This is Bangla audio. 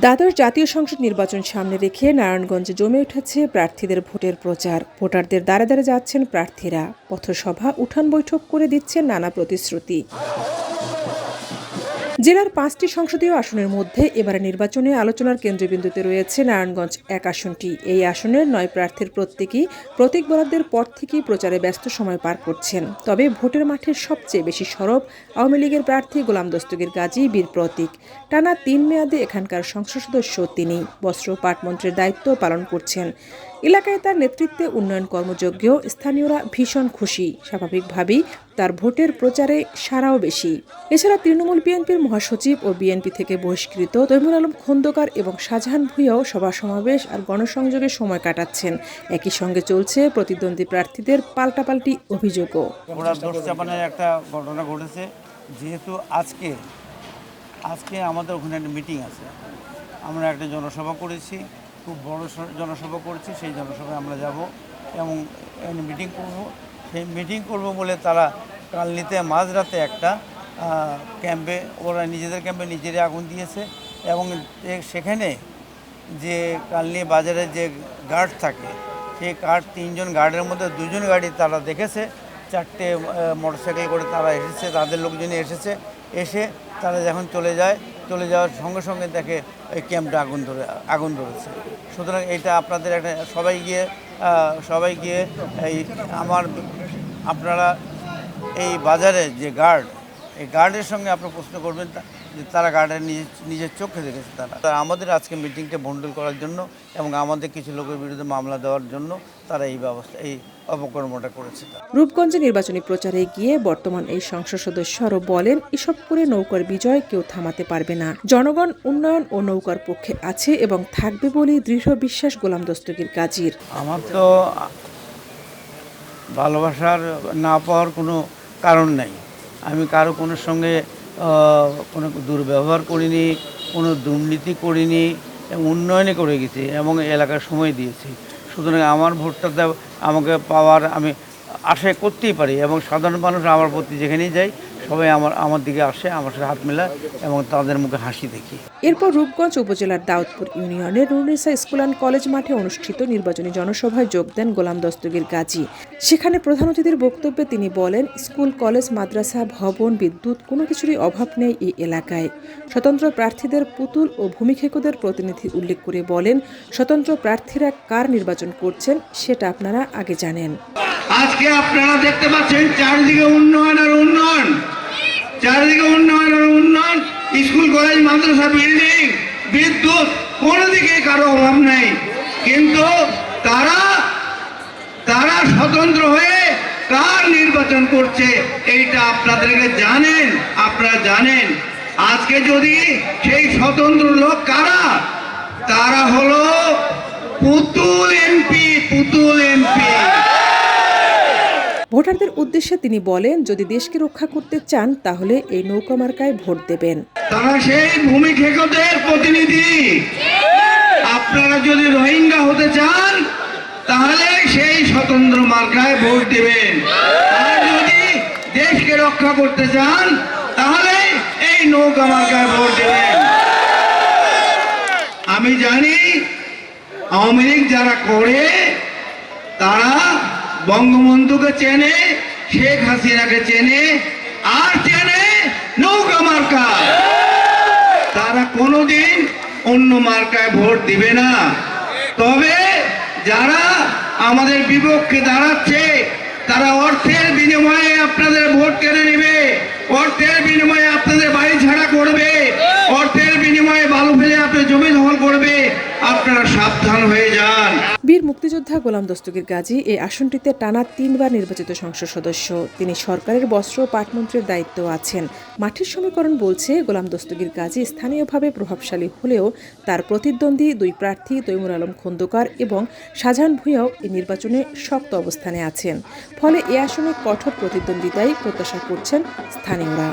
দ্বাদশ জাতীয় সংসদ নির্বাচন সামনে রেখে নারায়ণগঞ্জে জমে উঠেছে প্রার্থীদের ভোটের প্রচার। ভোটারদের দ্বারে দ্বারে যাচ্ছেন প্রার্থীরা, পথসভা, উঠান বৈঠক করে দিচ্ছেন নানা প্রতিশ্রুতি। জেলার 5টি সংসদীয় আসনের মধ্যে এবারে নির্বাচনে আলোচনার কেন্দ্রবিন্দুতে রয়েছে নারায়ণগঞ্জ 1 আসনটি। এই আসনের 9 প্রার্থীর প্রত্যেকেই প্রতীক বরাদ্দের পর থেকেই প্রচারে ব্যস্ত সময় পার করছেন। তবে ভোটের মাঠের সবচেয়ে বেশি সরব আওয়ামী লীগের প্রার্থী গোলাম দস্তগীর গাজী বীর প্রতীক। টানা 3 মেয়াদে এখানকার সংসদ সদস্য তিনি, বস্ত্র পাটমন্ত্রীর দায়িত্ব পালন করছেন। এলাকায় তার নেতৃত্বে উন্নয়ন কর্মযজ্ঞেও স্থানীয়রা ভীষণ খুশি। স্বাভাবিকভাবেই তার ভোটের প্রচারে সাড়াও বেশি। এছাড়া তৃণমূল বিএনপির মহাসচিব ও বিএনপি থেকে বহিষ্কৃত তৈমুর আলম খন্দকার এবং শাহজাহান ভূঁইয়াও সভা সমাবেশ আর গণসংযোগে সময় কাটাচ্ছেন। একই সঙ্গে চলছে প্রতিদ্বন্দ্বী প্রার্থীদের পাল্টাপাল্টি অভিযোগও। একটা ঘটনা ঘটেছে, যেহেতু আজকে আমাদের ওখানে একটা মিটিং আছে, আমরা একটা জনসভা করেছি, খুব বড় জনসভা করেছি। সেই জনসভায় আমরা যাব এবং মিটিং করব। সেই মিটিং করব বলে তারা কালনিতে মাঝরাতে একটা ক্যাম্পে, ওরা নিজেদের ক্যাম্পে নিজেরাই আগুন দিয়েছে এবং সেখানে যে কালনি বাজারে যে গার্ড থাকে, সেই তিনজন গার্ডের মধ্যে 2জন গাড়ি তারা দেখেছে, 4টে মোটরসাইকেল করে তারা এসেছে, তাদের লোকজনই এসে তারা যখন চলে যাওয়ার সঙ্গে সঙ্গে দেখে এই ক্যাম্পটা আগুন ধরেছে। সুতরাং এটা আপনাদের একটা সবাই গিয়ে আপনারা এই বাজারে যে গার্ড, এই গার্ডের সঙ্গে আপনারা প্রশ্ন করবেন যে তারা গার্ডের নিজের চোখে দেখেছে। তারা আমাদের আজকে মিটিংটা ভণ্ডুল করার জন্য এবং আমাদের কিছু লোকের বিরুদ্ধে মামলা দেওয়ার জন্য তারা এই অপকর্মটা করেছে। রূপগঞ্জে নির্বাচনী প্রচারে গিয়ে বর্তমান এই সংসদ সদস্য আরও বলেন, এসব করে নৌকার বিজয় কেউ থামাতে পারবে না। জনগণ উন্নয়ন ও নৌকার পক্ষে আছে এবং থাকবে বলে দৃঢ় বিশ্বাস গোলাম দস্তগীর গাজীর। আমার তো ভালোবাসার না পাওয়ার কোনো কারণ নাই। আমি কারো কোনো সঙ্গে কোনো দুর্ব্যবহার করিনি, কোনো দুর্নীতি করিনি, উন্নয়নে করে গেছি এবং এলাকার সময় দিয়েছি। সুতরাং আমার ভোটটা আমাকে পাওয়ার আমি আশা করতেই পারি এবং সাধারণ মানুষ আমার প্রতি যেখানেই যায় সবাই আমার দিকে আসে, আমার সাথে হাত মেলায় এবং তাদের মুখে হাসি দেখি। এরপর রূপগঞ্জ উপজেলার দাউদপুর ইউনিয়নের নুরুন্নিসা স্কুল অ্যান্ড কলেজ মাঠে অনুষ্ঠিত নির্বাচনী জনসভায় যোগ দেন গোলাম দস্তগীর গাজী। সেখানে প্রধান অতিথির বক্তব্যে তিনি বলেন, স্কুল, কলেজ, মাদ্রাসা, ভবন, বিদ্যুৎ কোনো কিছুরই অভাব নেই এই এলাকায়। স্বতন্ত্র প্রার্থীদের পুতুল ও ভূমিক্ষেকদের প্রতিনিধি উল্লেখ করে বলেন, স্বতন্ত্র প্রার্থীরা কার নির্বাচন করছেন সেটা আপনারা আগে জানেন। আজকে আপনারা দেখতে পাচ্ছেন চারিদিকে উন্নয়ন আর উন্নয়ন, স্কুল, কলেজ, মাদ্রাসা, বিল্ডিং, বিদ্যুৎ, কোনো দিকে কারো অভাব নেই। কিন্তু তারা স্বতন্ত্র হয়ে কার নির্বাচন করছে এইটা আপনাদেরকে আপনারা জানেন। আজকে যদি সেই স্বতন্ত্র লোক কারা, তারা হলো পুতুল এমপি। ভোটারদের উদ্দেশ্যে তিনি বলেন, যদি দেশকে রক্ষা করতে চান তাহলে এই নৌকা মার্কায় ভোট দেবেন। তারা সেই ভূমিক্ষেকদের প্রতিনিধি। আপনারা যদি রোহিঙ্গা হতে চান তাহলে সেই স্বতন্ত্র মার্কায় ভোট দেবেন, আর যদি দেশকে রক্ষা করতে চান তাহলে এই নৌকা মার্কায় ভোট দেবেন। আমি জানি আওয়ামী লীগ যারা করে তারা বঙ্গবন্ধুকে চেনে, শেখ হাসিনাকে চেনে, আর চেনে নৌকা মার্কা। তারা কোনোদিন অন্য মার্কায় ভোট দিবে না। তবে যারা আমাদের বিপক্ষে দাঁড়াচ্ছে তারা অর্থের বিনিময়ে আপনাদের ভোট কেড়ে নেবে, অর্থের বিনিময়ে আপনাদের বাড়ি ছাড়া করবে, অর্থের বিনিময়ে বালু ফেলে আপনার জমি দখল করবে। আপনারা সাবধান হয়ে যান। বীর মুক্তিযোদ্ধা গোলাম দস্তগীর গাজী এই আসনটিতে টানা 3 বার নির্বাচিত সংসদ সদস্য। তিনি সরকারের বস্ত্র ও পাটমন্ত্রীর দায়িত্ব আছেন। মাঠের সমীকরণ বলছে, গোলাম দস্তগীর গাজী স্থানীয়ভাবে প্রভাবশালী হলেও তার প্রতিদ্বন্দ্বী 2 প্রার্থী তৈমুর আলম খন্দকার এবং শাহজাহান ভূঁইয়াও এই নির্বাচনে শক্ত অবস্থানে আছেন। ফলে এ আসনে কঠোর প্রতিদ্বন্দ্বিতাই প্রত্যাশা করছেন স্থানীয়রা।